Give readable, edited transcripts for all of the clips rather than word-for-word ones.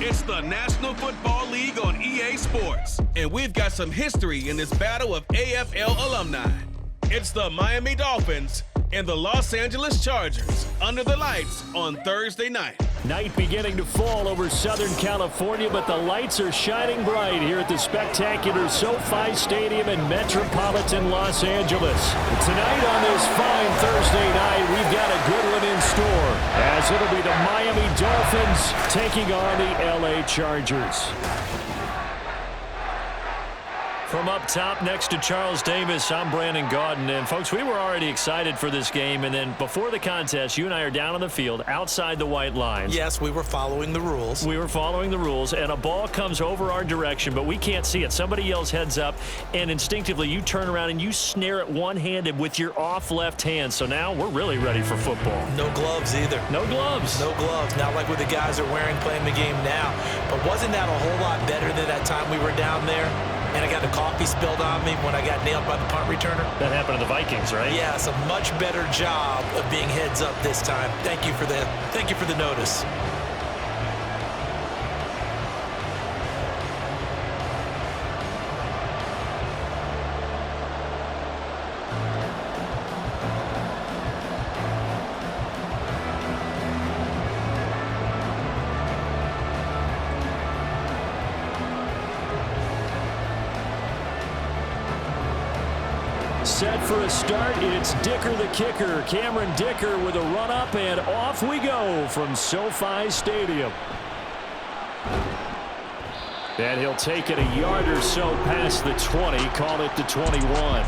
It's the National Football League on EA Sports, and we've got some history in this battle of AFL alumni. It's the Miami Dolphins and the Los Angeles Chargers under the lights on Thursday night. Night beginning to fall over Southern California, but the lights are shining bright here at the spectacular SoFi Stadium in metropolitan Los Angeles. Tonight on this fine Thursday night, we've got a good one in store, as it'll be the Miami Dolphins taking on the LA Chargers. From up top next to Charles Davis, I'm Brandon Gaudin. And, folks, we were already excited for this game. And then before the contest, you and I are down on the field outside the white lines. Yes, we were following the rules. We were following the rules, and a ball comes over our direction, but we can't see it. Somebody yells heads up, and instinctively you turn around and you snare it one-handed with your off left hand. So now we're really ready for football. No gloves either. No gloves. No gloves. Not like what the guys are wearing playing the game now. But wasn't that a whole lot better than that time we were down there? And I got the coffee spilled on me when I got nailed by the punt returner. That happened to the Vikings, right? Yeah, it's a much better job of being heads up this time. Thank you for the notice. Set for a start, it's Dicker the kicker. Cameron Dicker with a run-up, and off we go from SoFi Stadium. And he'll take it a yard or so past the 20, call it the 21.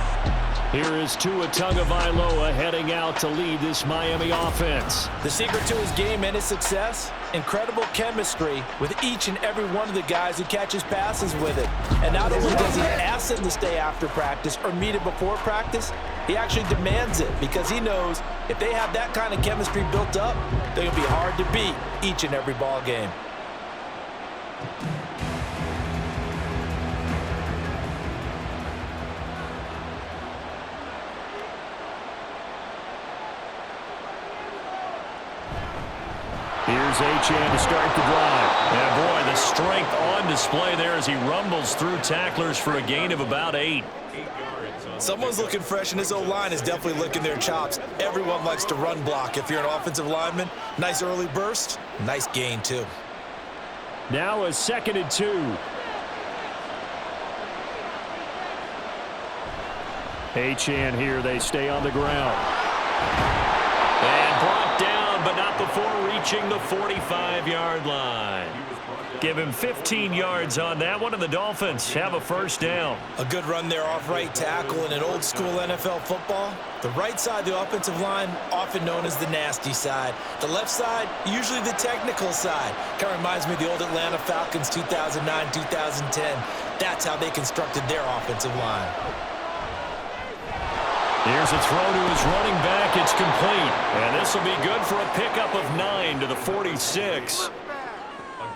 Here is Tua Tagovailoa heading out to lead this Miami offense. The secret to his game and his success, incredible chemistry with each and every one of the guys who catches passes with it. And not only does he ask them to stay after practice or meet it before practice, he actually demands it because he knows if they have that kind of chemistry built up, they're going to be hard to beat each and every ball game. Here's Achane to start the drive. And boy, the strength on display there as he rumbles through tacklers for a gain of about 8. Someone's looking fresh, and his O-line is definitely licking their chops. Everyone likes to run block. If you're an offensive lineman, nice early burst, nice gain too. Now a 2nd and 2. Achane here, they stay on the ground. And brought down, but not before reaching the 45-yard line. Give him 15 yards on that one, and the Dolphins have a first down. A good run there off right tackle in an old-school NFL football. The right side of the offensive line, often known as the nasty side. The left side, usually the technical side. Kind of reminds me of the old Atlanta Falcons 2009, 2010. That's how they constructed their offensive line. Here's a throw to his running back. It's complete. And this will be good for a pickup of 9 to the 46.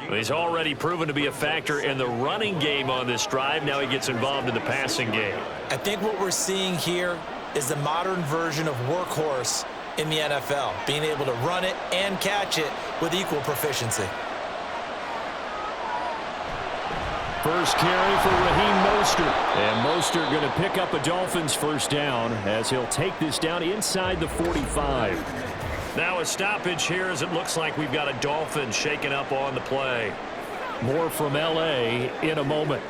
He's already proven to be a factor in the running game on this drive. Now he gets involved in the passing game. I think what we're seeing here is the modern version of workhorse in the NFL, being able to run it and catch it with equal proficiency. First carry for Raheem Mostert. And Mostert going to pick up a Dolphins first down as he'll take this down inside the 45. Now a stoppage here as it looks like we've got a Dolphin shaken up on the play. More from L.A. in a moment.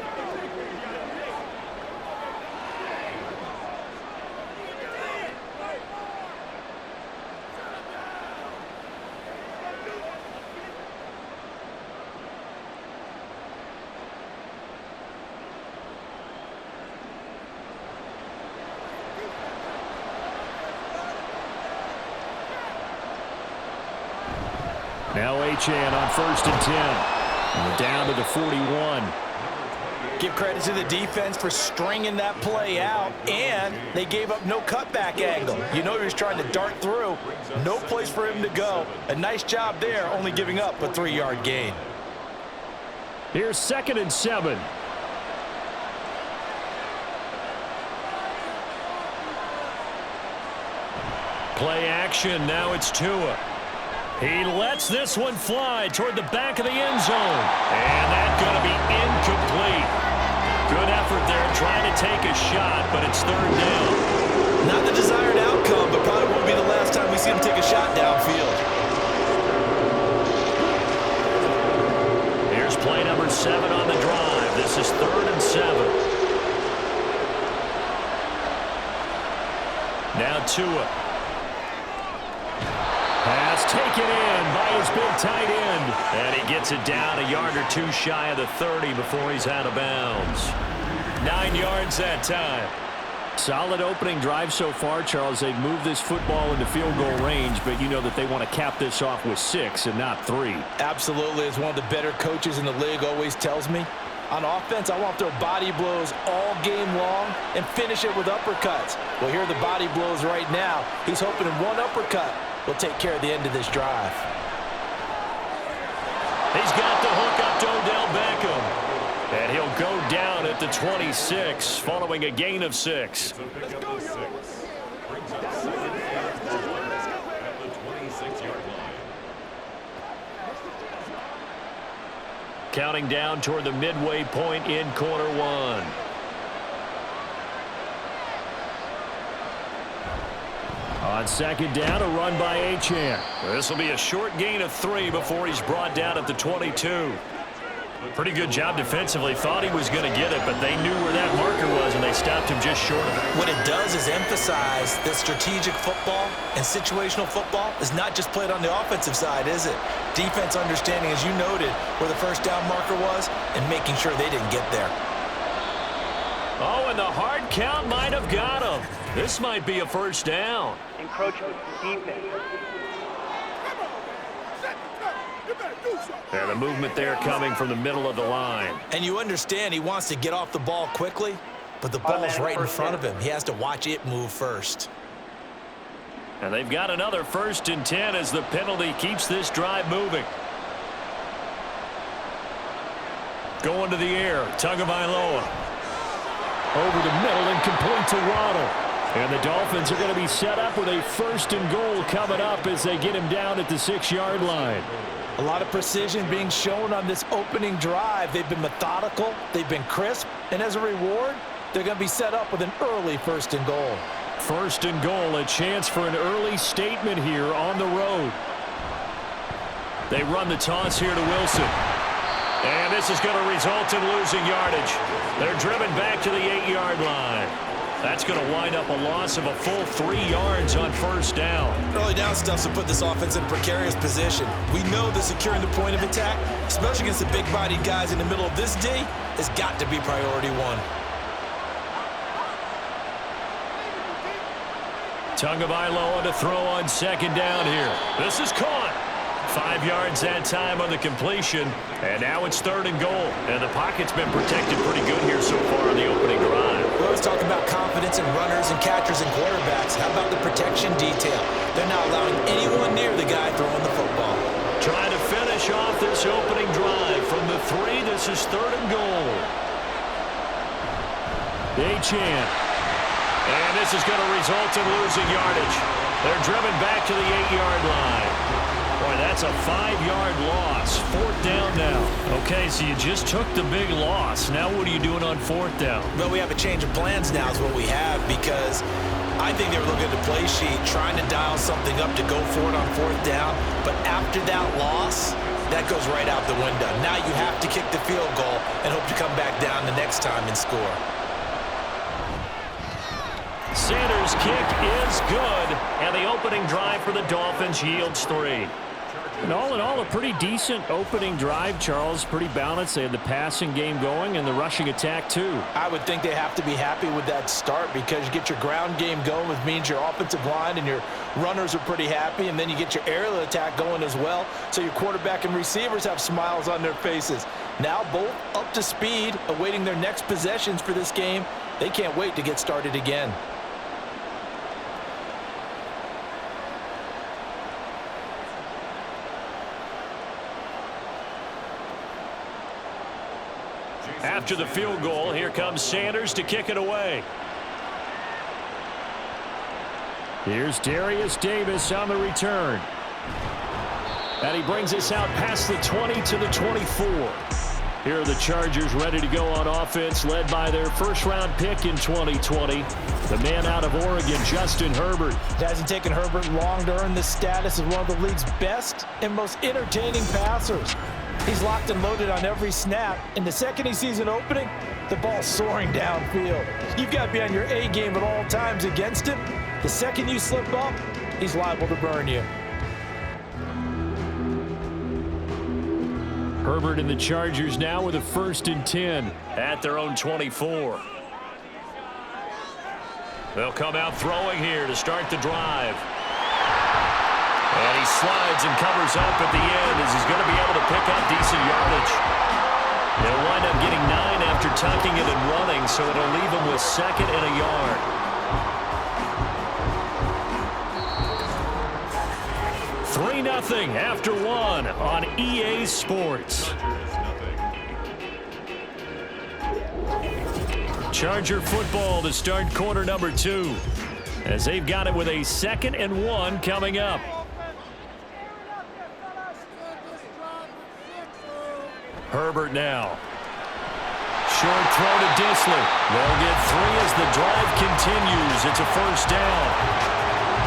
Now Achane on 1st and 10. And down to the 41. Give credit to the defense for stringing that play out, and they gave up no cutback angle. You know he was trying to dart through. No place for him to go. A nice job there, only giving up a 3-yard gain. Here's 2nd and 7. Play action. Now it's Tua. He lets this one fly toward the back of the end zone. And that's going to be incomplete. Good effort there trying to take a shot, but it's third down. Not the desired outcome, but probably won't be the last time we see him take a shot downfield. Here's play number 7 on the drive. This is 3rd and 7. Now Tua. Pass taken in by his big tight end. And he gets it down a yard or two shy of the 30 before he's out of bounds. 9 yards that time. Solid opening drive so far, Charles. They've moved this football into field goal range, but you know that they want to cap this off with 6 and not 3. Absolutely. As one of the better coaches in the league always tells me, on offense, I want to throw body blows all game long and finish it with uppercuts. Well, here are the body blows right now. He's hoping in one uppercut will take care of the end of this drive. He's got the hook up to Odell Beckham. And he'll go down at the 26 following a gain of 6. Counting down toward the midway point in quarter 1. On second down, a run by Achane. This will be a short gain of 3 before he's brought down at the 22. Pretty good job defensively. Thought he was going to get it, but they knew where that marker was, and they stopped him just short of it. What it does is emphasize that strategic football and situational football is not just played on the offensive side, is it? Defense understanding, as you noted, where the first down marker was and making sure they didn't get there. Oh, and the hard count might have got him. This might be a first down. Encroachment defense. And the movement there coming from the middle of the line. And you understand he wants to get off the ball quickly, but the ball's right in front of him. He has to watch it move first. And they've got another 1st and 10 as the penalty keeps this drive moving. Going to the air, Tagovailoa. Over the middle and complete to Waddle. And the Dolphins are going to be set up with a 1st and goal coming up as they get him down at the 6-yard line. A lot of precision being shown on this opening drive. They've been methodical, they've been crisp, and as a reward, they're going to be set up with an early 1st and goal. 1st and goal, a chance for an early statement here on the road. They run the toss here to Wilson. And this is going to result in losing yardage. They're driven back to the 8-yard line. That's going to wind up a loss of a full 3 yards on 1st down. Early down stuff to put this offense in a precarious position. We know that securing the point of attack, especially against the big-bodied guys in the middle of this D, has got to be priority 1. Tagovailoa to throw on 2nd down here. This is caught. 5 yards that time on the completion. And now it's 3rd and goal. And the pocket's been protected pretty good here so far on the opening drive. We always talk about confidence in runners and catchers and quarterbacks. How about the protection detail? They're not allowing anyone near the guy throwing the football. Trying to finish off this opening drive from the 3. This is 3rd and goal. Achane. And this is going to result in losing yardage. They're driven back to the 8-yard line. Boy, that's a 5-yard loss. 4th down now. Okay, so you just took the big loss. Now what are you doing on 4th down? Well, we have a change of plans now is what we have, because I think they were looking at the play sheet, trying to dial something up to go for it on 4th down. But after that loss, that goes right out the window. Now you have to kick the field goal and hope to come back down the next time and score. Sanders' kick is good, and the opening drive for the Dolphins yields 3. And all in all, a pretty decent opening drive, Charles. Pretty balanced. They had the passing game going and the rushing attack, too. I would think they have to be happy with that start, because you get your ground game going, which means your offensive line and your runners are pretty happy, and then you get your aerial attack going as well, so your quarterback and receivers have smiles on their faces. Now both up to speed, awaiting their next possessions for this game. They can't wait to get started again. After the field goal, here comes Sanders to kick it away. Here's Darius Davis on the return. And he brings us out past the 20 to the 24. Here are the Chargers ready to go on offense, led by their first-round pick in 2020, the man out of Oregon, Justin Herbert. It hasn't taken Herbert long to earn this status as one of the league's best and most entertaining passers. He's locked and loaded on every snap, and the second he sees an opening, the ball's soaring downfield. You've got to be on your A game at all times against him. The second you slip up, he's liable to burn you. Herbert and the Chargers now with a 1st and 10 at their own 24. They'll come out throwing here to start the drive. And he slides and covers up at the end as he's going to be able to pick up decent yardage. They'll wind up getting 9 after tucking it and running, so it'll leave him with 2nd and a yard. Nothing after 1 on EA Sports. Charger football to start quarter number 2, as they've got it with a 2nd and 1 coming up. Herbert now. Short throw to Disley. They'll get 3 as the drive continues. It's a 1st down.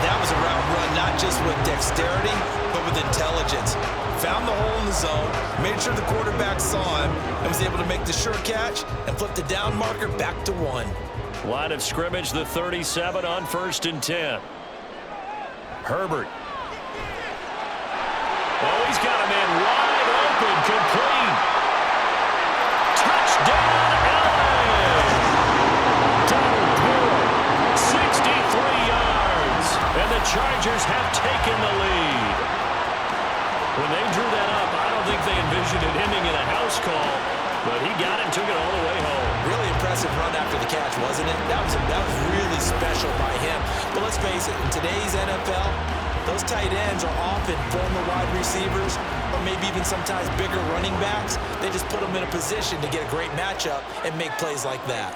That was a route run, not just with dexterity, but with intelligence. Found the hole in the zone, made sure the quarterback saw him, and was able to make the sure catch and flip the down marker back to 1. Line of scrimmage, the 37 on 1st and 10. Herbert. Oh, he's got a man wide open, complete. Touchdown, LA! Donald Brewer, 63 yards. And the Chargers have taken the lead. When they drew that up, I don't think they envisioned it ending in a house call, but he got it and took it all the way home. Really impressive run after the catch, wasn't it? That was really special by him. But let's face it, in today's NFL, those tight ends are often former wide receivers or maybe even sometimes bigger running backs. They just put them in a position to get a great matchup and make plays like that.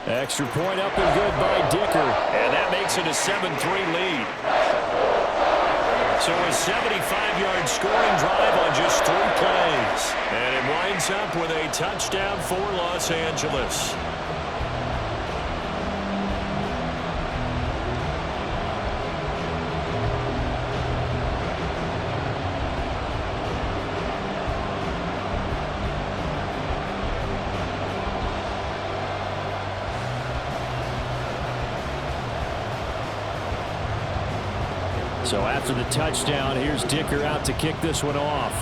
Extra point up and good by Dicker. And that makes it a 7-3 lead. So a 75-yard scoring drive on just 3 plays. And it winds up with a touchdown for Los Angeles. So after the touchdown, here's Dicker out to kick this one off.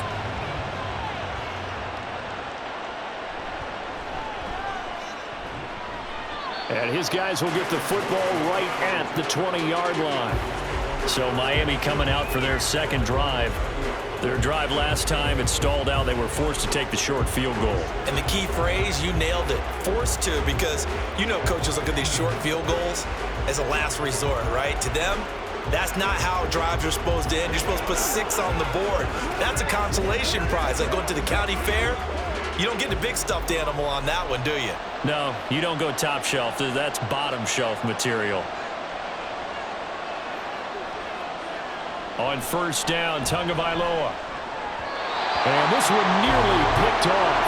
And his guys will get the football right at the 20-yard line. So Miami coming out for their 2nd drive. Their drive last time, it stalled out. They were forced to take the short field goal. And the key phrase, you nailed it, forced to, because you know coaches look at these short field goals as a last resort, right? To them, that's not how drives are supposed to end. You're supposed to put 6 on the board. That's a consolation prize. Like going to the county fair, you don't get the big stuffed animal on that one, do you? No, you don't go top shelf. That's bottom shelf material. On 1st down, Tagovailoa. And this one nearly picked off.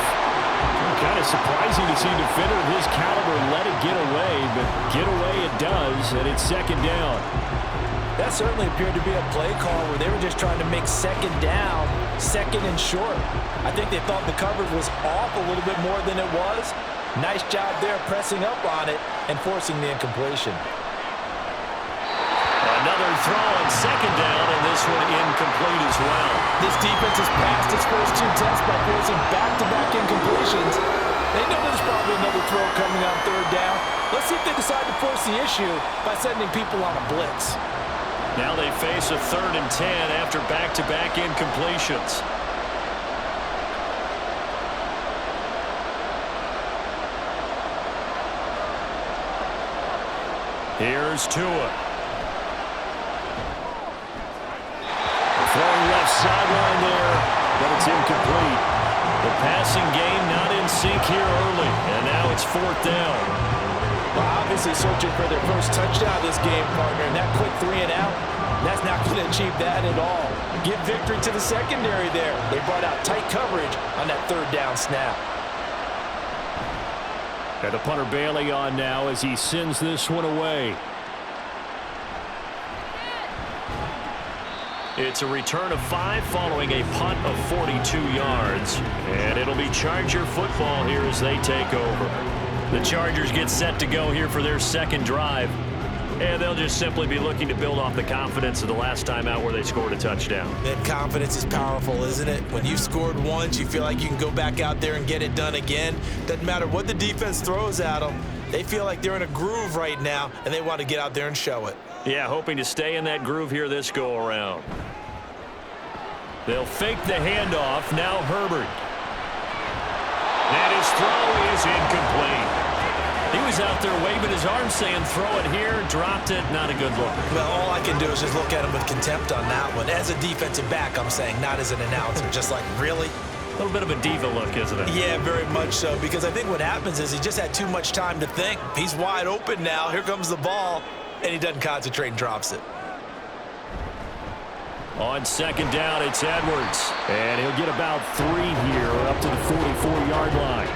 Kind of surprising to see a defender of his caliber let it get away, but get away it does, and it's 2nd down. That certainly appeared to be a play call where they were just trying to make 2nd down, 2nd and short. I think they thought the coverage was off a little bit more than it was. Nice job there pressing up on it and forcing the incompletion. Another throw on 2nd down, and this one incomplete as well. This defense has passed its first 2 tests by forcing back-to-back incompletions. They know there's probably another throw coming on 3rd down. Let's see if they decide to force the issue by sending people on a blitz. Now they face a 3rd and 10 after back-to-back incompletions. Here's Tua. Throwing left sideline there, but it's incomplete. The passing game not in sync here early, and now it's 4th down. Well, obviously searching for their first touchdown this game, partner, and that quick 3 and out That's not going to achieve that at all. Give victory to the secondary there. They brought out tight coverage on that third down snap. And the punter Bailey on now as he sends this one away. It's a return of 5 following a punt of 42 yards. And it'll be Charger football here as they take over. The Chargers get set to go here for their second drive. And they'll just simply be looking to build off the confidence of the last time out where they scored a touchdown. That confidence is powerful, isn't it? When you've scored once, you feel like you can go back out there and get it done again. Doesn't matter what the defense throws at them. They feel like they're in a groove right now, and they want to get out there and show it. Yeah, hoping to stay in that groove here this go-around. They'll fake the handoff. Now Herbert. And his throw is incomplete. He was out there waving his arms saying, throw it here, dropped it, not a good look. Well, all I can do is just look at him with contempt on that one. As a defensive back, I'm saying, not as an announcer. Just like, really? A little bit of a diva look, isn't it? Yeah, very much so, because I think what happens is he just had too much time to think. He's wide open now. Here comes the ball, and he doesn't concentrate and drops it. On second down, it's Edwards. And he'll get about 3 here up to the 44-yard line.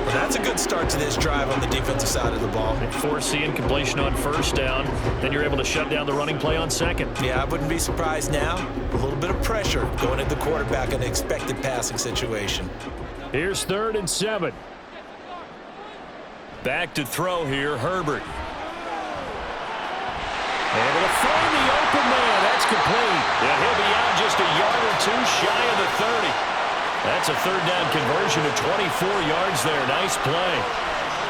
Well, that's a good start to this drive on the defensive side of the ball. They force the incompletion on first down. Then you're able to shut down the running play on second. Yeah, I wouldn't be surprised now. A little bit of pressure going at the quarterback in an expected passing situation. Here's 3rd and 7. Back to throw here, Herbert. Able to find the open man. That's complete. And he'll be out just a yard or 2 shy of the 30. That's a 3rd down conversion of 24 yards there. Nice play.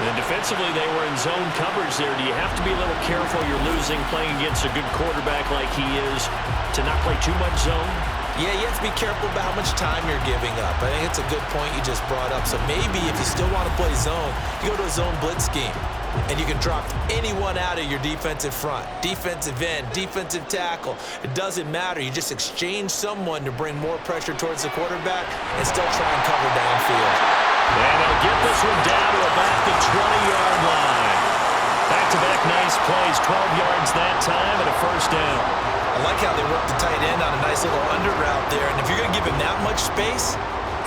And defensively, they were in zone coverage there. Do you have to be a little careful you're losing playing against a good quarterback like he is to not play too much zone? Yeah, you have to be careful about how much time you're giving up. I think it's a good point you just brought up. So maybe if you still want to play zone, you go to a zone blitz scheme. And you can drop anyone out of your defensive front. Defensive end, defensive tackle. It doesn't matter. You just exchange someone to bring more pressure towards the quarterback and still try and cover downfield. And they'll get this one down to about the 20-yard line. Back-to-back nice plays, 12 yards that time and a 1st down. I like how they work the tight end on a nice little under route there. And if you're going to give him that much space,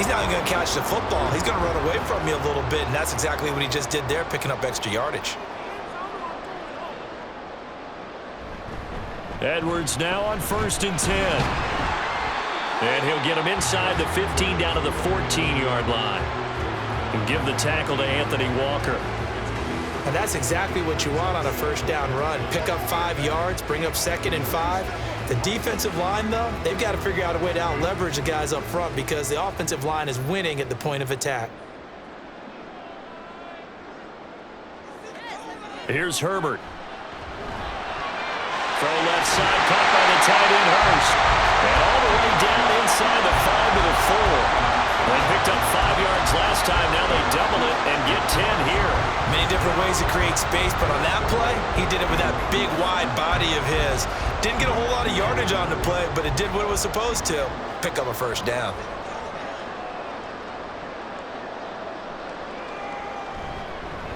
he's not even going to catch the football. He's going to run away from you a little bit, and that's exactly what he just did there, picking up extra yardage. Edwards now on 1st and 10. And he'll get him inside the 15 down to the 14-yard line. And give the tackle to Anthony Walker. And that's exactly what you want on a 1st down run. Pick up 5 yards, bring up 2nd and 5. The defensive line, though, they've got to figure out a way to out-leverage the guys up front because the offensive line is winning at the point of attack. Here's Herbert. Throw left side, caught by the tight end Hurst. And all the way down inside the 5 to the 4. They picked up 5 yards last time. Now they double it and get 10 here. Many different ways to create space, but on that play, he did it with that big, wide body of his. Didn't get a whole lot of yardage on the play, but it did what it was supposed to. Pick up a 1st down.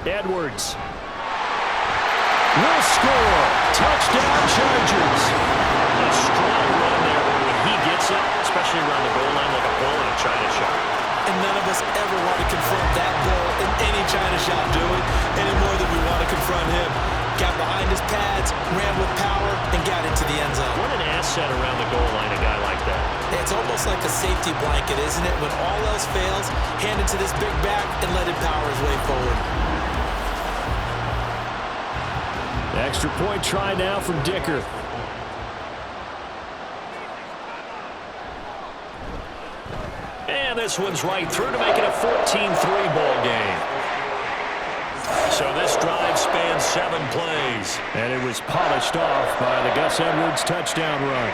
Edwards will score. Touchdown, Chargers. A strong run there when he gets it, especially around the goal line like a bull in a china shop. And none of us ever want to confront that bull in any china shop doing any more than we want to confront him. Got behind his pads, ran with power, and got into the end zone. What an asset around the goal line, a guy like that. It's almost like a safety blanket, isn't it? When all else fails, hand it to this big back and let him power his way forward. Extra point try now from Dicker. And this one's right through to make it a 14-3 ball game. So this drive spans 7 plays. And it was polished off by the Gus Edwards touchdown run.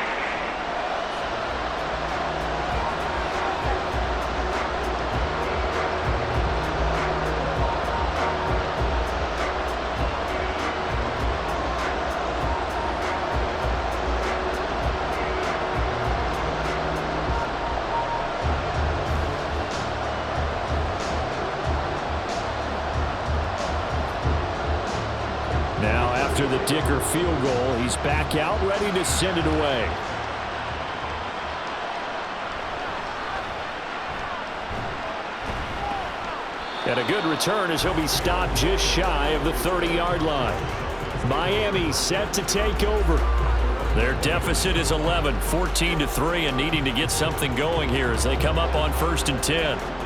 after the Dicker field goal. He's back out, ready to send it away. And a good return as he'll be stopped just shy of the 30-yard line. Miami set to take over. Their deficit is 11, 14-3, and needing to get something going here as they come up on 1st and 10.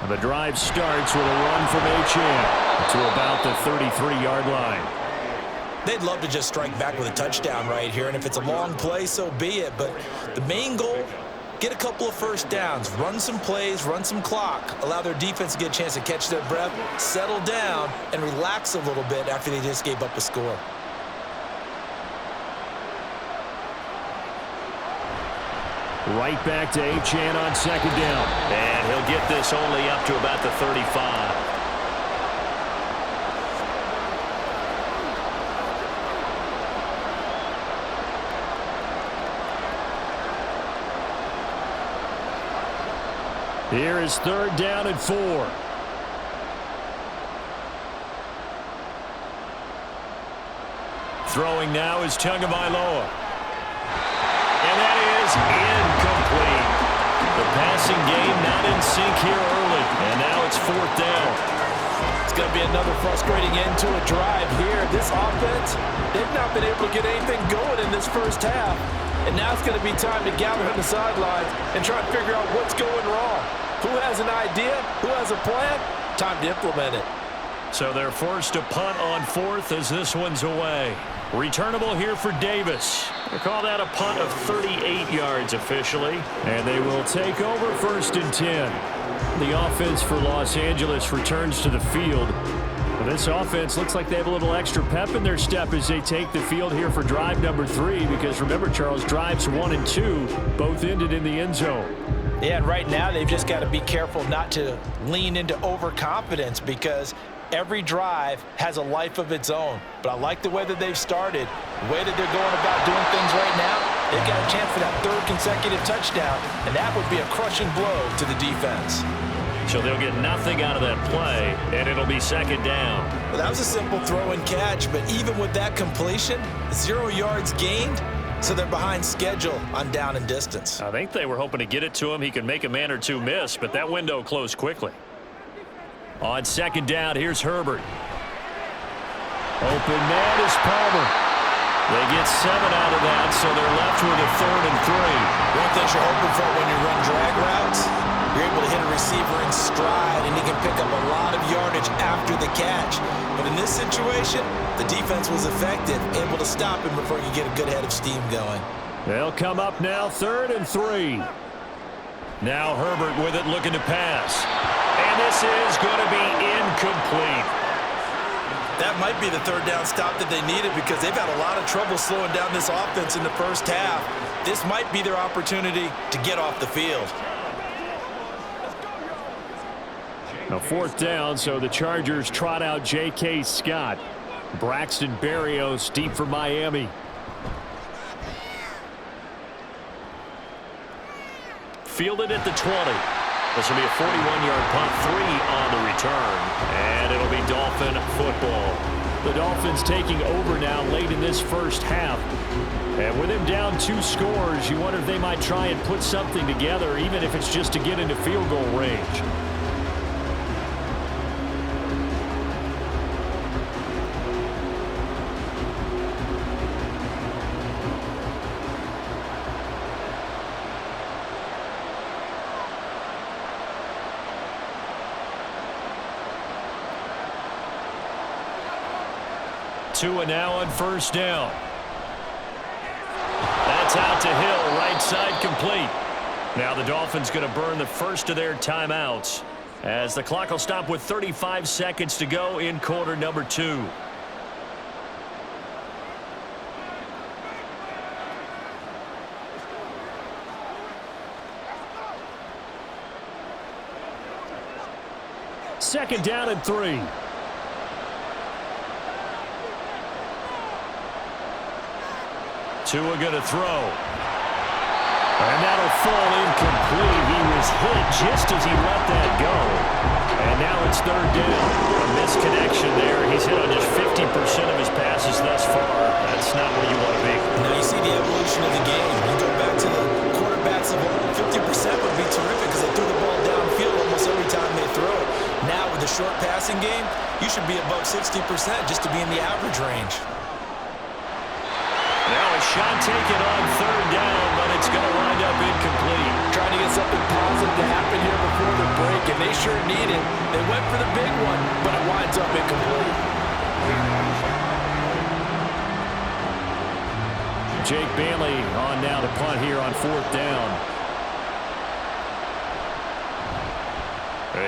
The drive starts with a run from H.N. to about the 33-yard line. They'd love to just strike back with a touchdown right here, and if it's a long play, so be it. But the main goal, get a couple of first downs, run some plays, run some clock, allow their defense to get a chance to catch their breath, settle down, and relax a little bit after they just gave up a score. Right back to H.N. on 2nd down. And he'll get this only up to about the 35. Here is 3rd down and 4. Throwing now is Tagovailoa. And that is incomplete. The passing game not in sync here early. And now it's 4th down. It's going to be another frustrating end to a drive here. This offense, they've not been able to get anything going in this first half. And now it's going to be time to gather on the sidelines and try to figure out what's going wrong. Who has an idea? Who has a plan? Time to implement it. So they're forced to punt on 4th as this one's away. Returnable here for Davis. They call that a punt of 38 yards officially. And they will take over 1st and 10. The offense for Los Angeles returns to the field. Well, this offense looks like they have a little extra pep in their step as they take the field here for drive number 3. Because remember, Charles, drives 1 and 2 both ended in the end zone. Yeah, and right now they've just got to be careful not to lean into overconfidence because every drive has a life of its own. But I like the way that they've started, the way that they're going about doing things right now. They've got a chance for that 3rd consecutive touchdown, and that would be a crushing blow to the defense. So they'll get nothing out of that play, and it'll be 2nd down. Well, that was a simple throw and catch, but even with that completion, 0 yards gained, so they're behind schedule on down and distance. I think they were hoping to get it to him. He could make a man or two miss, but that window closed quickly. On 2nd down, here's Herbert. Open man is Palmer. They get 7 out of that, so they're left with a 3rd and 3. One thing you're hoping for when you run drag routes, you're able to hit a receiver in stride, and he can pick up a lot of yardage after the catch. But in this situation, the defense was effective, able to stop him before you get a good head of steam going. They'll come up now 3rd and 3. Now Herbert with it looking to pass. And this is going to be incomplete. That might be the 3rd down stop that they needed because they've had a lot of trouble slowing down this offense in the first half. This might be their opportunity to get off the field. A 4th down, so the Chargers trot out J.K. Scott. Braxton Berrios deep for Miami. Fielded at the 20. This will be a 41-yard punt, 3 on the return, and it'll be Dolphin football. The Dolphins taking over now late in this first half. And with him down 2 scores, you wonder if they might try and put something together, even if it's just to get into field goal range. Tua now on 1st down. That's out to Hill, right side complete. Now the Dolphins going to burn the first of their timeouts as the clock will stop with 35 seconds to go in quarter number 2. Second down and 3. Tua going to throw. And that'll fall incomplete. He was hit just as he let that go. And now it's third down. A misconnection there. He's hit on just 50% of his passes thus far. That's not where you want to be. Now you see the evolution of the game. You go back to the quarterbacks of old, 50% would be terrific because they threw the ball downfield almost every time they throw it. Now with the short passing game, you should be above 60% just to be in the average range. Now a shot taken on third down, but it's going to wind up incomplete. Trying to get something positive to happen here before the break, and they sure need it. They went for the big one, but it winds up incomplete. Jake Bailey on now to punt here on fourth down.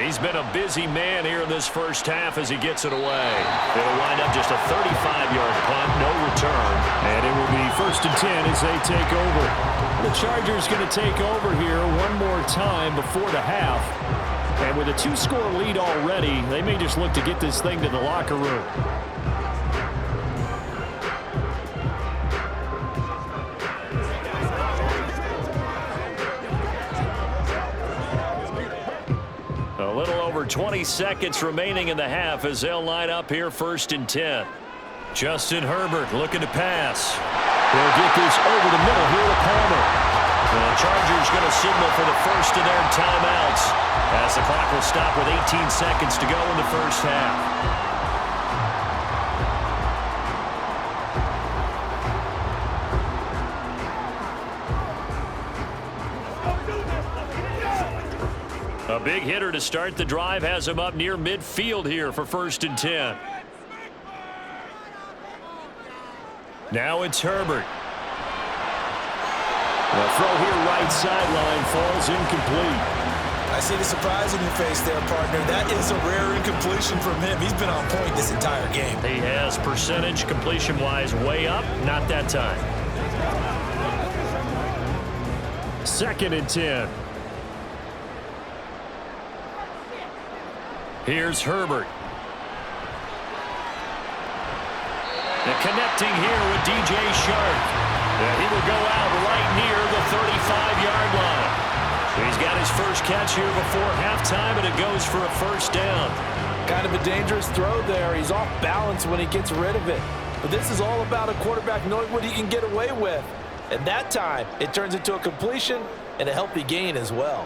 He's been a busy man here in this first half as he gets it away. It'll wind up just a 35-yard punt, no return. And it will be 1st and 10 as they take over. The Chargers going to take over here one more time before the half. And with a 2-score lead already, they may just look to get this thing to the locker room. A little over 20 seconds remaining in the half as they'll line up here 1st and 10. Justin Herbert looking to pass. They'll get this over the middle here to Palmer. The Chargers going to signal for the first of their timeouts as the clock will stop with 18 seconds to go in the first half. A big hitter to start the drive has him up near midfield here for 1st and 10. Now it's Herbert. The throw here right sideline falls incomplete. I see the surprise in your face there, partner. That is a rare incompletion from him. He's been on point this entire game. He has percentage completion-wise way up, not that time. 2nd and 10. Here's Herbert. And connecting here with DJ Shark. And he will go out right near the 35-yard line. He's got his first catch here before halftime, and it goes for a 1st down. Kind of a dangerous throw there. He's off balance when he gets rid of it. But this is all about a quarterback knowing what he can get away with. And that time, it turns into a completion and a healthy gain as well.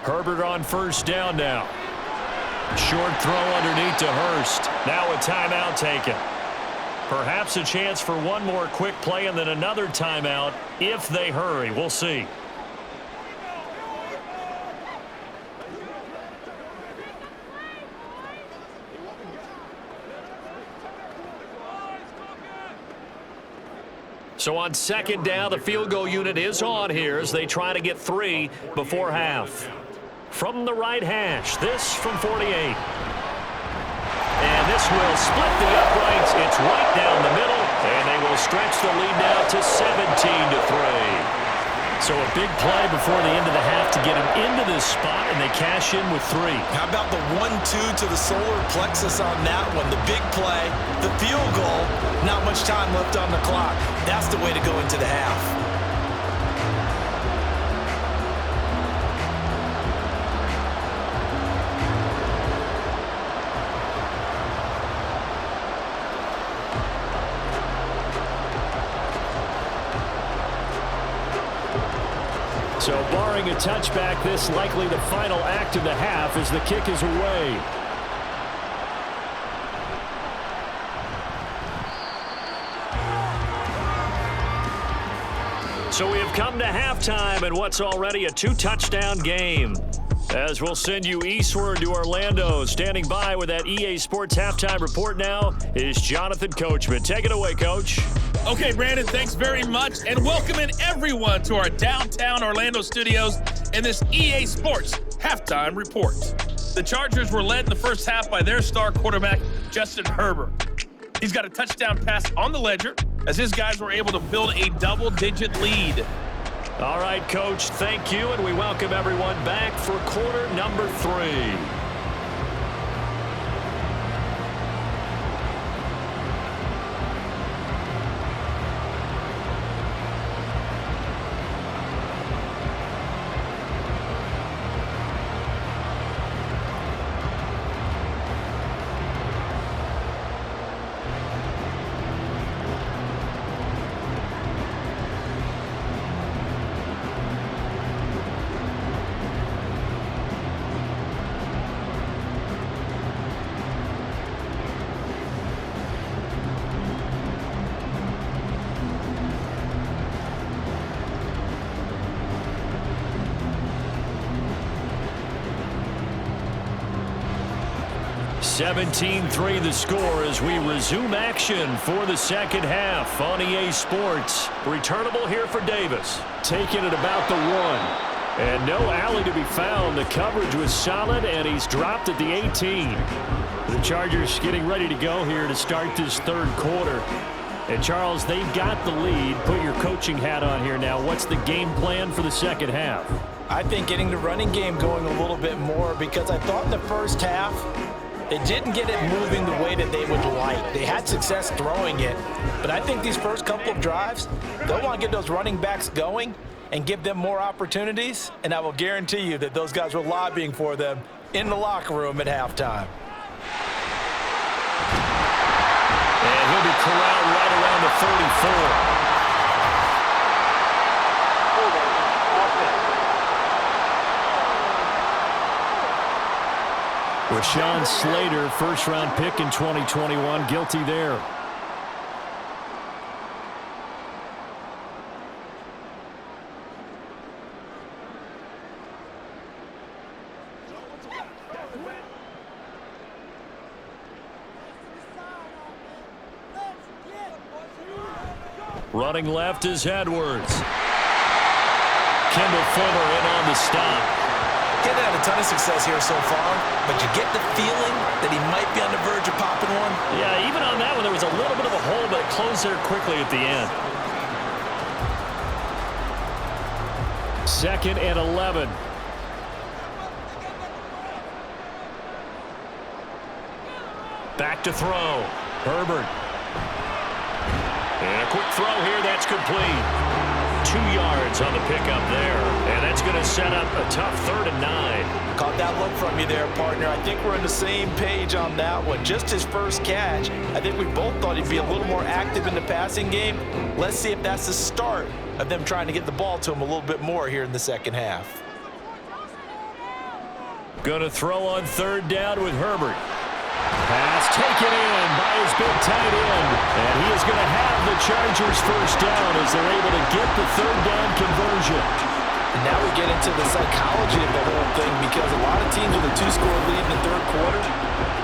Herbert on 1st down now. Short throw underneath to Hurst. Now a timeout taken. Perhaps a chance for one more quick play and then another timeout if they hurry. We'll see. So on 2nd down, the field goal unit is on here as they try to get 3 before half. From the right hash, this from 48. And this will split the uprights. It's right down the middle, and they will stretch the lead now to 17-3. So a big play before the end of the half to get him into this spot, and they cash in with 3. How about the 1-2 to the solar plexus on that one? The big play, the field goal, not much time left on the clock. That's the way to go into the half. So barring a touchback, this likely the final act of the half as the kick is away. So we have come to halftime in what's already a 2-touchdown game. As we'll send you eastward to Orlando. Standing by with that EA Sports Halftime Report now is Jonathan Coachman. Take it away, Coach. Okay, Brandon, thanks very much, and welcoming everyone to our downtown Orlando studios in this EA Sports Halftime Report. The Chargers were led in the first half by their star quarterback, Justin Herbert. He's got a touchdown pass on the ledger as his guys were able to build a double-digit lead. All right, Coach, thank you, and we welcome everyone back for quarter number 3. 17-3 the score as we resume action for the second half on EA Sports. Returnable here for Davis. Taking it about the 1. And no alley to be found. The coverage was solid, and he's dropped at the 18. The Chargers getting ready to go here to start this third quarter. And, Charles, they've got the lead. Put your coaching hat on here now. What's the game plan for the second half? I think getting the running game going a little bit more, because I thought in the first half they didn't get it moving the way that they would like. They had success throwing it, but I think these first couple of drives, they'll want to get those running backs going and give them more opportunities, and I will guarantee you that those guys were lobbying for them in the locker room at halftime. And he'll be corralled right around the 34. Rashawn Slater, first-round pick in 2021, guilty there. Running left is Edwards. Kendall Fuller in on the stop. He hasn't had a ton of success here so far, but you get the feeling that he might be on the verge of popping one. Yeah, even on that one, there was a little bit of a hole, but it closed there quickly at the end. 2nd and 11. Back to throw. Herbert. And a quick throw here, that's complete. 2 yards on the pickup there. And that's going to set up a tough 3rd and 9. Caught that look from you there, partner. I think we're on the same page on that one. Just his first catch. I think we both thought he'd be a little more active in the passing game. Let's see if that's the start of them trying to get the ball to him a little bit more here in the second half. Going to throw on 3rd down with Herbert. Pass taken in by his big tight end. And he is going to have the Chargers first down as they're able to get the 3rd down conversion. And now we get into the psychology of the whole thing, because a lot of teams with a 2-score lead in the 3rd quarter,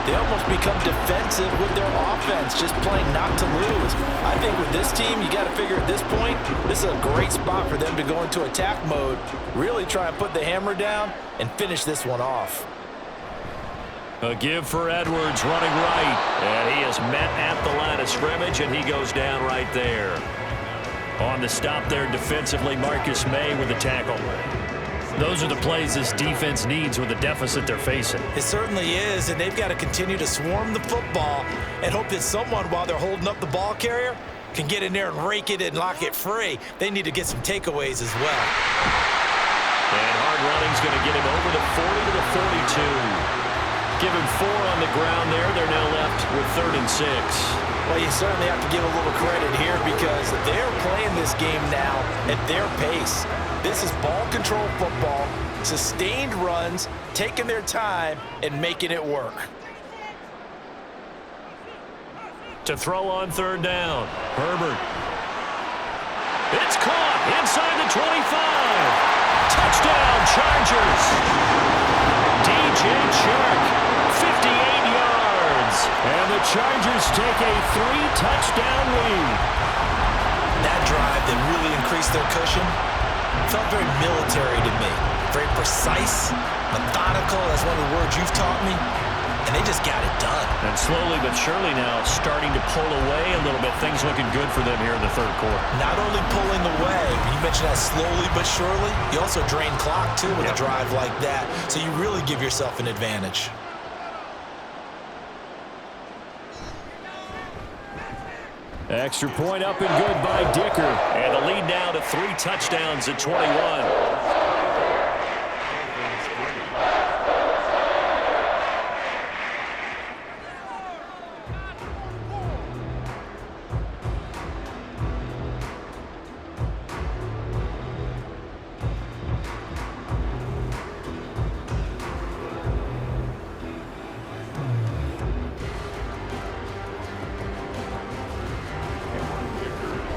they almost become defensive with their offense, just playing not to lose. I think with this team, you got to figure at this point, this is a great spot for them to go into attack mode, really try and put the hammer down and finish this one off. A give for Edwards running right. And he is met at the line of scrimmage, and he goes down right there. On the stop there defensively, Marcus May with the tackle. Those are the plays this defense needs with the deficit they're facing. It certainly is, and they've got to continue to swarm the football and hope that someone, while they're holding up the ball carrier, can get in there and rake it and lock it free. They need to get some takeaways as well. And hard running's going to get him over the 40 to the 42. Give him 4 on the ground there. They're now left with 3rd and 6. Well, you certainly have to give a little credit here, because they're playing this game now at their pace. This is ball control football, sustained runs, taking their time and making it work. To throw on 3rd down, Herbert. It's caught inside the 25. Touchdown, Chargers. DJ Chark, 58 yards. And the Chargers take a 3-touchdown lead. That drive that really increased their cushion felt very military to me. Very precise, methodical. That's one of the words you've taught me. And they just got it done. And slowly but surely now starting to pull away a little bit. Things looking good for them here in the 3rd quarter. Not only pulling away, you mentioned that slowly but surely, you also drain clock too with a drive like that. So you really give yourself an advantage. Extra point up and good by Dicker. And the lead now to 3 touchdowns at 21.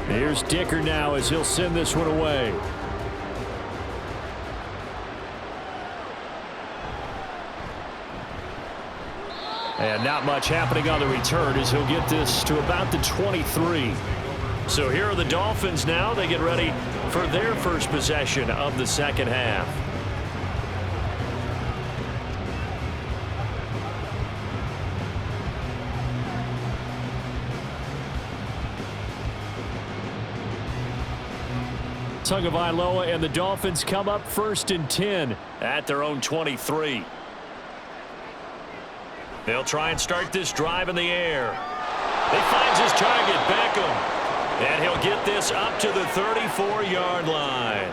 Here's Dicker now as he'll send this one away. And not much happening on the return as he'll get this to about the 23. So here are the Dolphins now. They get ready for their first possession of the second half. Tagovailoa and the Dolphins come up 1st and 10 at their own 23. They'll try and start this drive in the air. He finds his target, Beckham. And he'll get this up to the 34-yard line.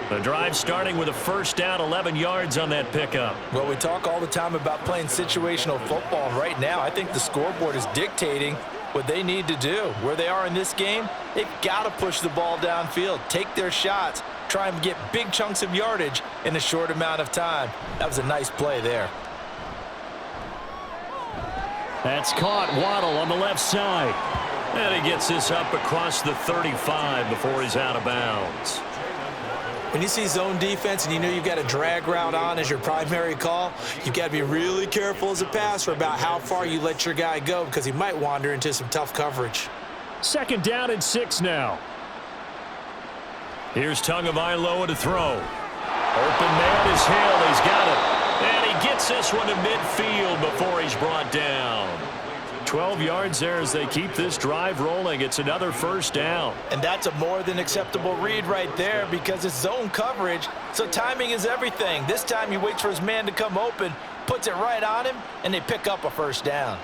The drive starting with a first down, 11 yards on that pickup. Well, we talk all the time about playing situational football. Right now, I think the scoreboard is dictating what they need to do. Where they are in this game, they've got to push the ball downfield, take their shots, try and get big chunks of yardage in a short amount of time. That was a nice play there. That's caught. Waddle on the left side. And he gets this up across the 35 before he's out of bounds. When you see zone defense and you know you've got a drag route on as your primary call, you've got to be really careful as a passer about how far you let your guy go because he might wander into some tough coverage. 2nd down and 6 now. Here's Tagovailoa to throw. Open man is Hill. He's got it. And he gets this one to midfield before he's brought down. 12 yards there as they keep this drive rolling. It's another first down. And that's a more than acceptable read right there because it's zone coverage, so timing is everything. This time he waits for his man to come open, puts it right on him, and they pick up a first down.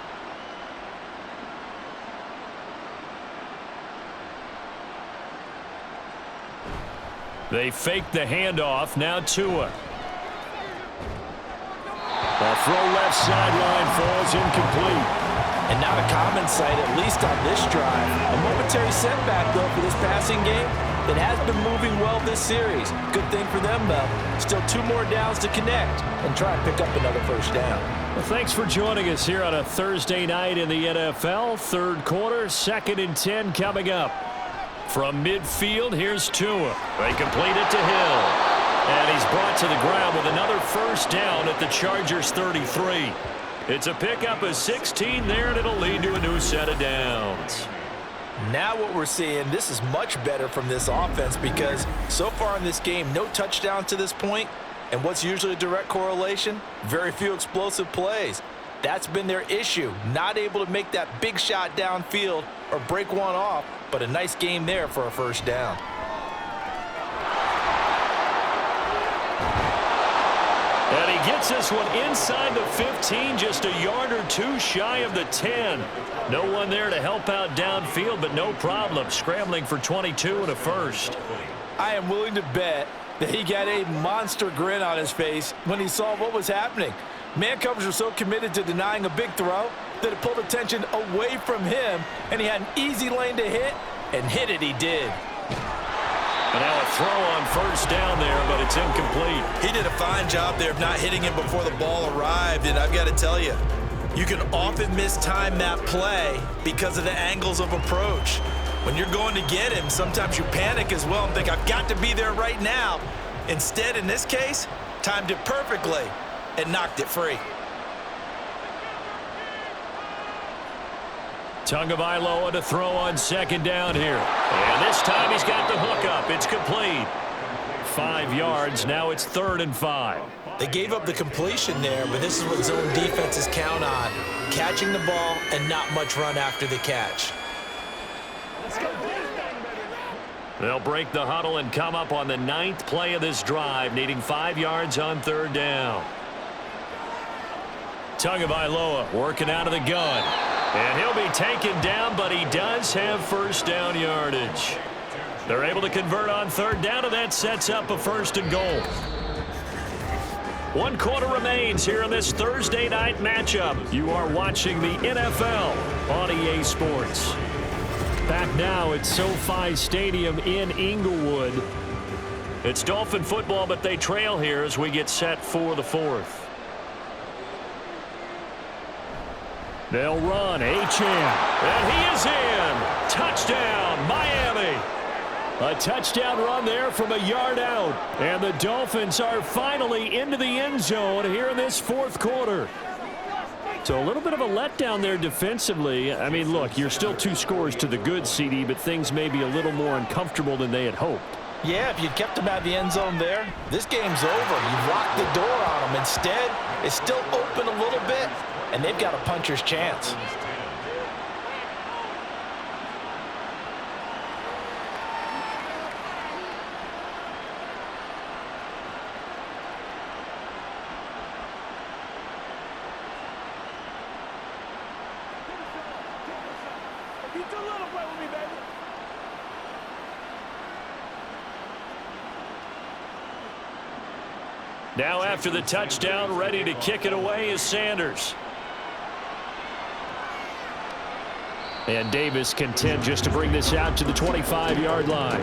They fake the handoff. Now Tua. The throw left sideline falls incomplete. And not a common sight, at least on this drive. A momentary setback, though, for this passing game that has been moving well this series. Good thing for them, though. Still 2 more downs to connect and try and pick up another first down. Well, thanks for joining us here on a Thursday night in the NFL. 3rd quarter, 2nd and 10 coming up. From midfield, here's Tua. They complete it to Hill. And he's brought to the ground with another first down at the Chargers' 33. It's a pickup of 16 there, and it'll lead to a new set of downs. Now what we're seeing, this is much better from this offense because so far in this game, no touchdowns to this point. And what's usually a direct correlation? Very few explosive plays. That's been their issue, not able to make that big shot downfield or break one off, but a nice game there for a first down. And he gets this one inside the 15, just a yard or 2 shy of the 10. No one there to help out downfield, but no problem. Scrambling for 22 and a first. I am willing to bet that he got a monster grin on his face when he saw what was happening. Man coverage was so committed to denying a big throw that it pulled attention away from him, and he had an easy lane to hit, and hit it he did. And now a throw on first down there, but it's incomplete. He did a fine job there of not hitting him before the ball arrived, and I've got to tell you, you can often mistime that play because of the angles of approach. When you're going to get him, sometimes you panic as well and think, I've got to be there right now. Instead, in this case, timed it perfectly and knocked it free. Tagovailoa to throw on 2nd down here. And this time he's got the hook up. It's complete. 5 yards. Now it's 3rd and 5. They gave up the completion there, but this is what zone defenses count on. Catching the ball and not much run after the catch. They'll break the huddle and come up on the 9th play of this drive, needing 5 yards on 3rd down. Tagovailoa working out of the gun. And he'll be taken down, but he does have first down yardage. They're able to convert on 3rd down, and that sets up a 1st and goal. 1 quarter remains here in this Thursday night matchup. You are watching the NFL on EA Sports. Back now at SoFi Stadium in Inglewood. It's Dolphin football, but they trail here as we get set for the 4th. They'll run. Achane. And he is in. Touchdown, Miami. A touchdown run there from a yard out. And the Dolphins are finally into the end zone here in this 4th quarter. So a little bit of a letdown there defensively. I mean, look, you're still 2 scores to the good, CD, but things may be a little more uncomfortable than they had hoped. Yeah, if you'd kept them out of the end zone there, this game's over. You've locked the door on them. Instead, it's still open a little bit, and they've got a puncher's chance. Now after the touchdown, ready to kick it away is Sanders. And Davis content just to bring this out to the 25-yard line.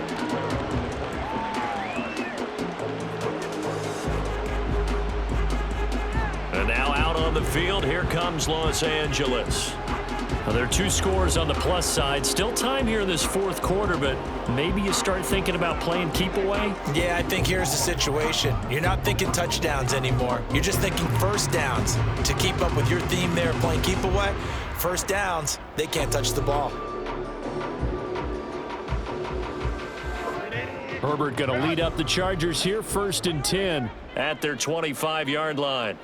And now out on the field, here comes Los Angeles. Well, there are 2 scores on the plus side. Still time here in this 4th quarter, but maybe you start thinking about playing keep away? Yeah, I think here's the situation. You're not thinking touchdowns anymore. You're just thinking first downs. To keep up with your theme there, playing keep away, first downs, they can't touch the ball. Herbert going to lead up the Chargers here, 1st and 10 at their 25-yard line.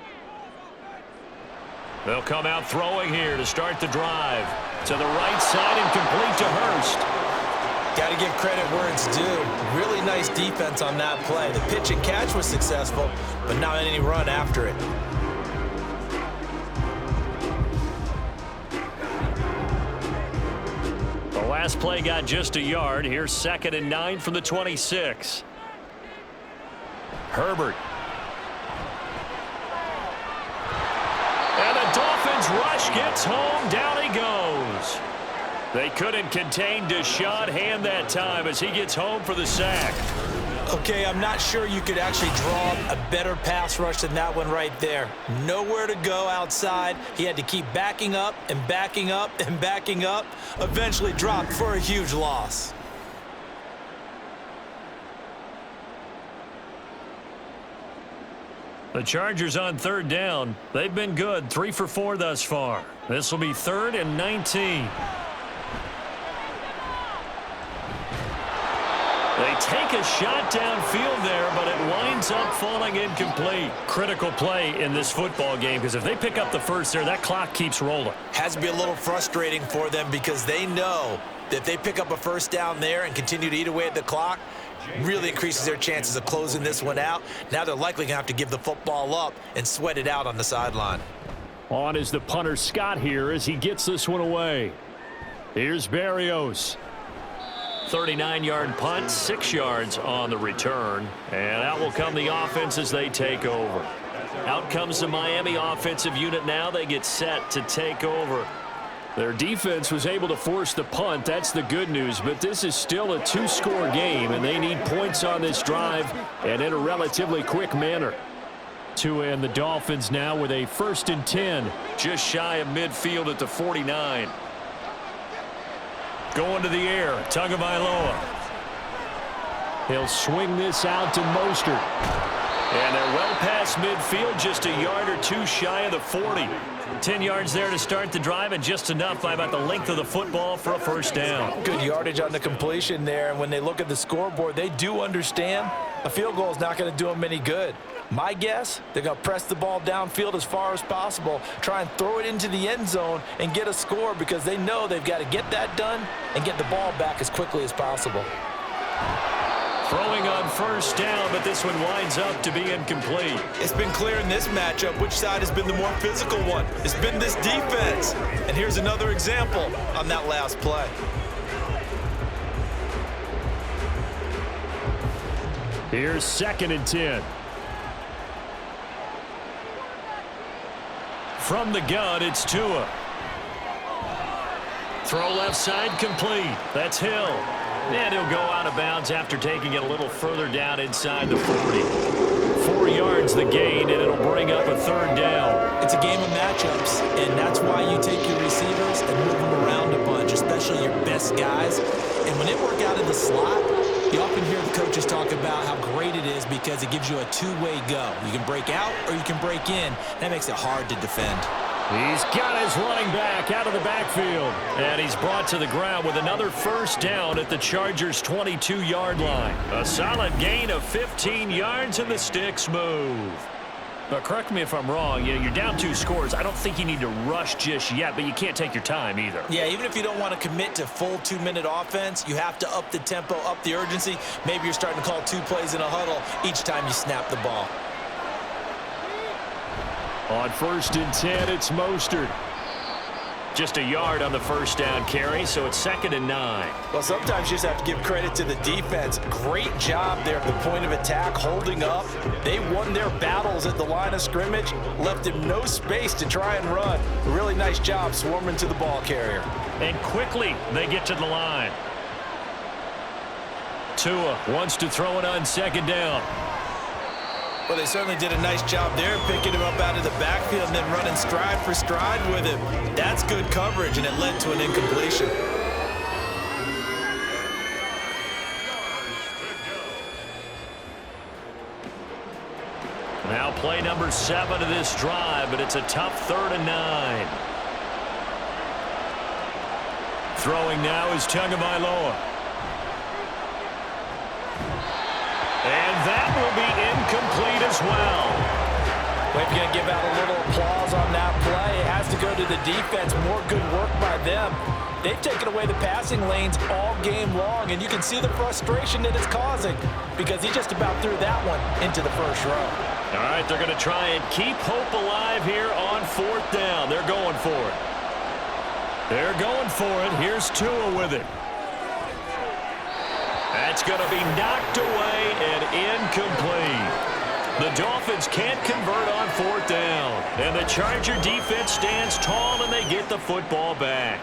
They'll come out throwing here to start the drive. To the right side and complete to Hurst. Got to give credit where it's due. Really nice defense on that play. The pitch and catch was successful, but not any run after it. The last play got just a yard. Here's 2nd and 9 from the 26. Herbert. And the Dolphins rush gets home. Down he goes. They couldn't contain Deshaun Hand that time as he gets home for the sack. Okay, I'm not sure you could actually draw a better pass rush than that one right there. Nowhere to go outside. He had to keep backing up and backing up and backing up. Eventually dropped for a huge loss. The Chargers on 3rd down. They've been good, 3 for 4 thus far. This will be 3rd and 19. They take a shot downfield there, but it winds up falling incomplete. Critical play in this football game, because if they pick up the first there, that clock keeps rolling. Has to be a little frustrating for them because they know that if they pick up a first down there and continue to eat away at the clock, really increases their chances of closing this one out. Now they're likely going to have to give the football up and sweat it out on the sideline. On is the punter Scott here as he gets this one away. Here's Berrios. 39-yard punt, 6 yards on the return. And out will come the offense as they take over. Out comes the Miami offensive unit now. They get set to take over. Their defense was able to force the punt. That's the good news. But this is still a 2-score game, and they need points on this drive and in a relatively quick manner. Tua and the Dolphins now with a 1st and 10. Just shy of midfield at the 49. Going to the air, Tagovailoa. He'll swing this out to Mostert. And they're well past midfield, just a yard or 2 shy of the 40. 10 yards there to start the drive, and just enough by about the length of the football for a first down. Good yardage on the completion there, and when they look at the scoreboard, they do understand a field goal is not going to do them any good. My guess, they're going to press the ball downfield as far as possible, try and throw it into the end zone and get a score because they know they've got to get that done and get the ball back as quickly as possible. Throwing on first down, but this one winds up to be incomplete. It's been clear in this matchup which side has been the more physical one. It's been this defense. And here's another example on that last play. Here's 2nd and 10. From the gun, it's Tua. Throw left side complete. That's Hill. And he'll go out of bounds after taking it a little further down inside the 40. 4 yards the gain, and it'll bring up a 3rd down. It's a game of matchups, and that's why you take your receivers and move them around a bunch, especially your best guys. And when they work out in the slot, you often hear the coaches talk about how great it is because it gives you a 2-way go. You can break out or you can break in. That makes it hard to defend. He's got his running back out of the backfield. And he's brought to the ground with another first down at the Chargers' 22-yard line. A solid gain of 15 yards, and the sticks move. But correct me if I'm wrong, you're down 2 scores. I don't think you need to rush just yet, but you can't take your time either. Yeah, even if you don't want to commit to full 2-minute offense, you have to up the tempo, up the urgency. Maybe you're starting to call 2 plays in a huddle each time you snap the ball. On 1st and 10, it's Mostert. Just a yard on the first down carry, so it's 2nd and 9. Well, sometimes you just have to give credit to the defense. Great job there at the point of attack, holding up. They won their battles at the line of scrimmage, left him no space to try and run. A really nice job swarming to the ball carrier. And quickly, they get to the line. Tua wants to throw it on 2nd down. Well, they certainly did a nice job there, picking him up out of the backfield and then running stride for stride with him. That's good coverage, and it led to an incompletion. Now play number 7 of this drive, but it's a tough 3rd and 9. Throwing now is Tagovailoa. And that will be incomplete as well. Well, if you're going to give out a little applause on that play, it has to go to the defense. More good work by them. They've taken away the passing lanes all game long, and you can see the frustration that it's causing because he just about threw that one into the first row. All right, they're going to try and keep hope alive here on 4th down. They're going for it. They're going for it. Here's Tua with it. That's going to be knocked away and incomplete. The Dolphins can't convert on 4th down. And the Charger defense stands tall, and they get the football back.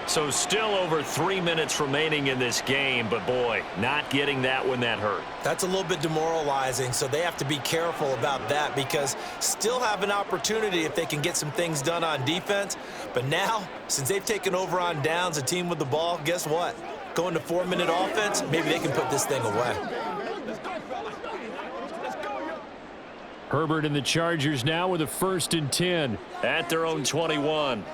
So still over 3 minutes remaining in this game, but boy, not getting that when that hurt. That's a little bit demoralizing, so they have to be careful about that because still have an opportunity if they can get some things done on defense. But now, since they've taken over on downs, a team with the ball, guess what? Going to 4-minute offense, maybe they can put this thing away. Herbert and the Chargers now with a 1st and 10 at their own 21.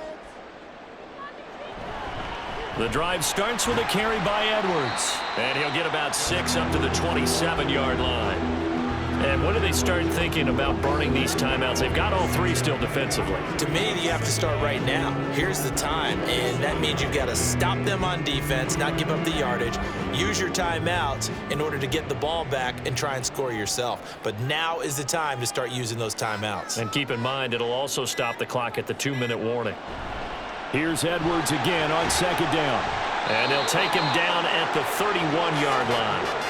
The drive starts with a carry by Edwards. And he'll get about 6 up to the 27-yard line. And when do they start thinking about burning these timeouts? They've got all 3 still defensively. To me, you have to start right now. Here's the time, and that means you've got to stop them on defense, not give up the yardage, use your timeouts in order to get the ball back and try and score yourself. But now is the time to start using those timeouts. And keep in mind, it'll also stop the clock at the 2-minute warning. Here's Edwards again on 2nd down. And they'll take him down at the 31-yard line.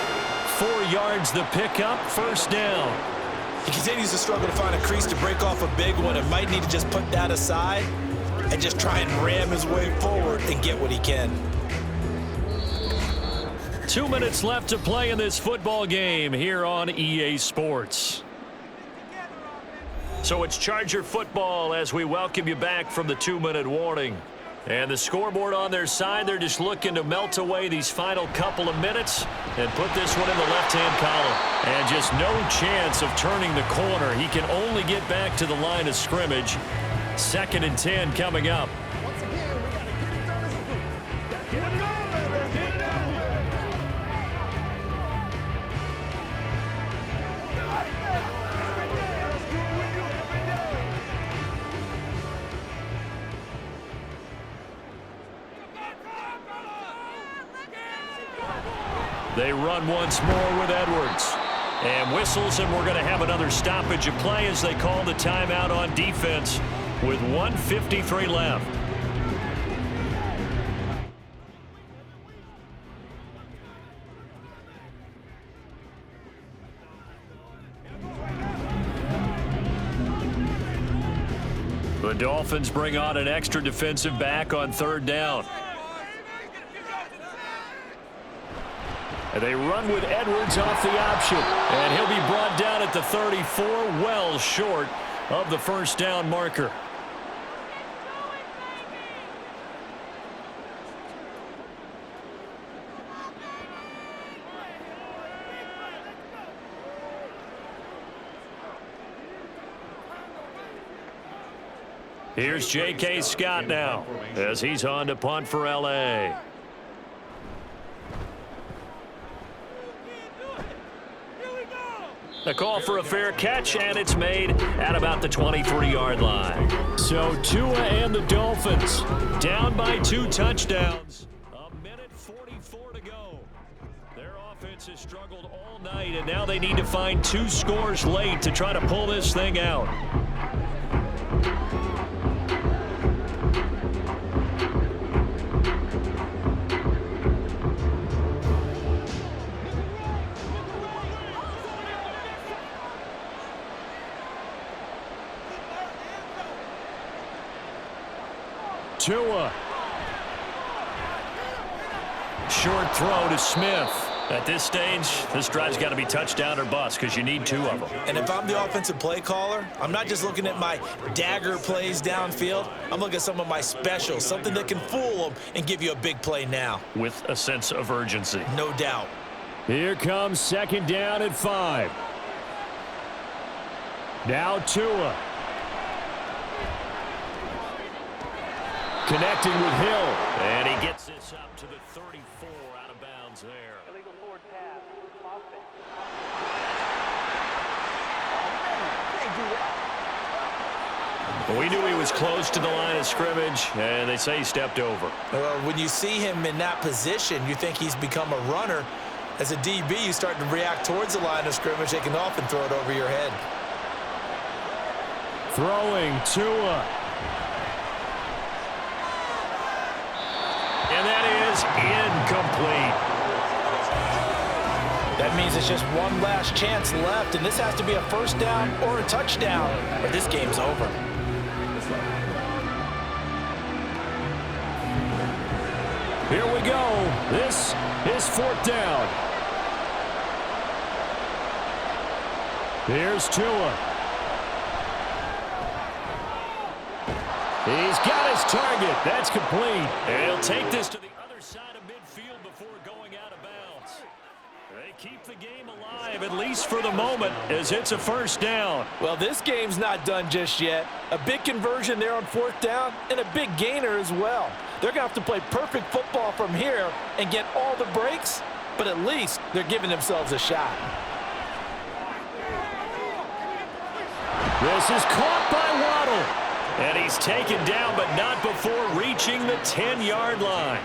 4 yards the pickup, 1st down. He continues to struggle to find a crease to break off a big one and might need to just put that aside and just try and ram his way forward and get what he can. 2 minutes left to play in this football game here on EA Sports. So it's Charger football as we welcome you back from the 2-minute warning. And the scoreboard on their side, they're just looking to melt away these final couple of minutes and put this one in the left-hand column. And just no chance of turning the corner. He can only get back to the line of scrimmage. 2nd and 10 coming up. They run once more with Edwards. And whistles, and we're going to have another stoppage of play as they call the timeout on defense with 1:53 left. The Dolphins bring on an extra defensive back on 3rd down. And they run with Edwards off the option. And he'll be brought down at the 34, well short of the 1st down marker. Here's J.K. Scott now as he's on to punt for L.A. A call for a fair catch, and it's made at about the 23-yard line. So Tua and the Dolphins down by 2 touchdowns. A minute 44 to go. Their offense has struggled all night, and now they need to find 2 scores late to try to pull this thing out. Tua. Short throw to Smith. At this stage, this drive's got to be touchdown or bust because you need 2 of them. And if I'm the offensive play caller, I'm not just looking at my dagger plays downfield. I'm looking at some of my specials, something that can fool them and give you a big play now. With a sense of urgency. No doubt. Here comes 2nd down at 5. Now Tua. Connecting with Hill. And he gets this up to the 34, out of bounds there. Illegal forward pass. Offense. Well, we knew he was close to the line of scrimmage, and they say he stepped over. Well, when you see him in that position, you think he's become a runner. As a DB, you start to react towards the line of scrimmage. They can often throw it over your head. Throwing Tua. And that is incomplete. That means it's just one last chance left, and this has to be a first down or a touchdown, or this game's over. Here we go. This is 4th down. Here's Tua. He's got his target. That's complete. And he'll take this to the other side of midfield before going out of bounds. They keep the game alive, at least for the moment, as it's a first down. Well, this game's not done just yet. A big conversion there on 4th down and a big gainer as well. They're going to have to play perfect football from here and get all the breaks, but at least they're giving themselves a shot. This is caught by Waddle. And he's taken down, but not before reaching the 10-yard line.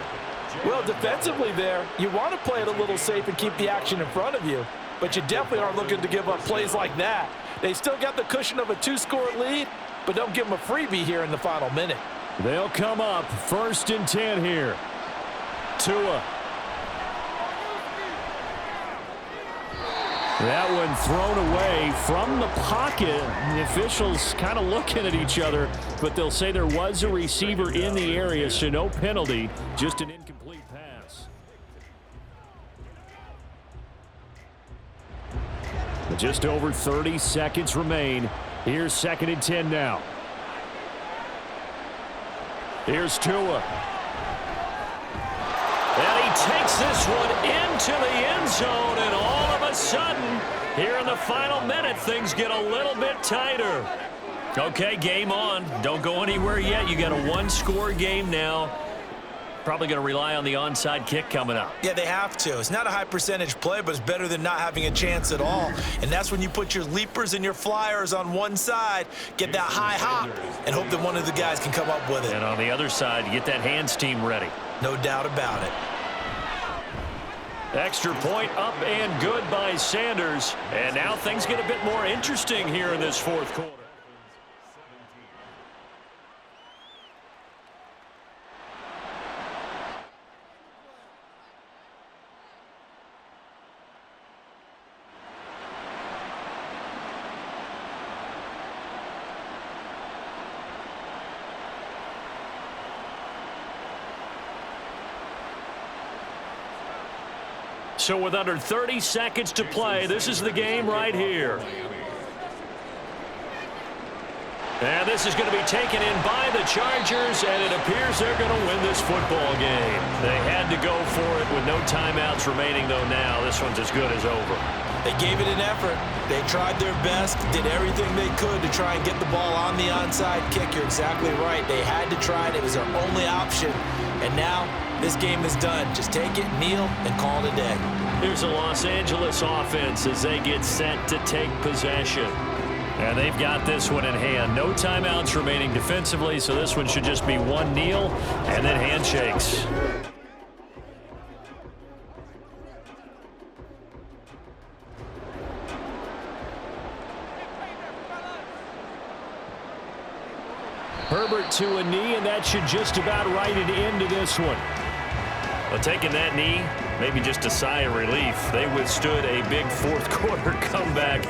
Well, defensively there, you want to play it a little safe and keep the action in front of you, but you definitely aren't looking to give up plays like that. They still got the cushion of a 2-score lead, but don't give them a freebie here in the final minute. They'll come up 1st and 10 here. Tua. That one thrown away from the pocket. The officials kind of looking at each other, but they'll say there was a receiver in the area, so no penalty, just an incomplete pass. Just over 30 seconds remain. Here's 2nd and 10 now. Here's Tua. And he takes this one into the end zone, and all of a sudden, here in the final minute, things get a little bit tighter. Okay, game on. Don't go anywhere yet. You got a 1-score game now. Probably going to rely on the onside kick coming up. Yeah, they have to. It's not a high percentage play, but it's better than not having a chance at all. And that's when you put your leapers and your flyers on one side, get that high hop, and hope that one of the guys can come up with it. And on the other side, get that hands team ready. No doubt about it. Extra point up and good by Sanders. And now things get a bit more interesting here in this 4th quarter. So with under 30 seconds to play, this is the game right here. And this is going to be taken in by the Chargers, and it appears they're going to win this football game. They had to go for it with no timeouts remaining, though now. This one's as good as over. They gave it an effort. They tried their best, did everything they could to try and get the ball on the onside kick. You're exactly right. They had to try it. It was their only option. And now this game is done. Just take it, kneel, and call it a day. Here's a Los Angeles offense as they get set to take possession. And they've got this one in hand. No timeouts remaining defensively, so this one should just be one kneel and then handshakes. Herbert to a knee, and that should just about write it into this one. Well, taking that knee, maybe just a sigh of relief. They withstood a big fourth quarter comeback.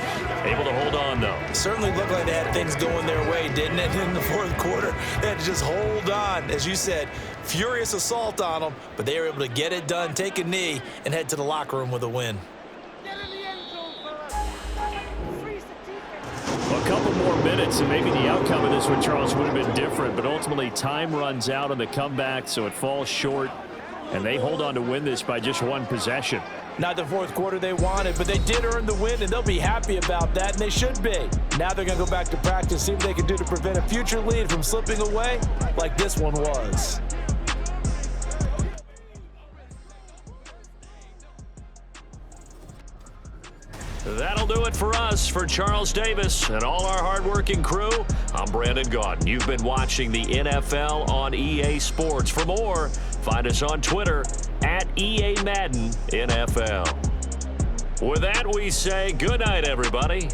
Able to hold on, though. Certainly looked like they had things going their way, didn't it, in the fourth quarter? They had to just hold on. As you said, furious assault on them, but they were able to get it done, take a knee, and head to the locker room with a win. A couple more minutes, and maybe the outcome of this one, Charles, would have been different, but ultimately time runs out on the comeback, so it falls short, and they hold on to win this by just one possession. Not the fourth quarter they wanted, but they did earn the win, and they'll be happy about that, and they should be. Now they're going to go back to practice, see what they can do to prevent a future lead from slipping away like this one was. That'll do it for us. For Charles Davis and all our hardworking crew, I'm Brandon Gaudin. You've been watching the NFL on EA Sports. For more, find us on Twitter at EA Madden NFL. With that, we say good night, everybody.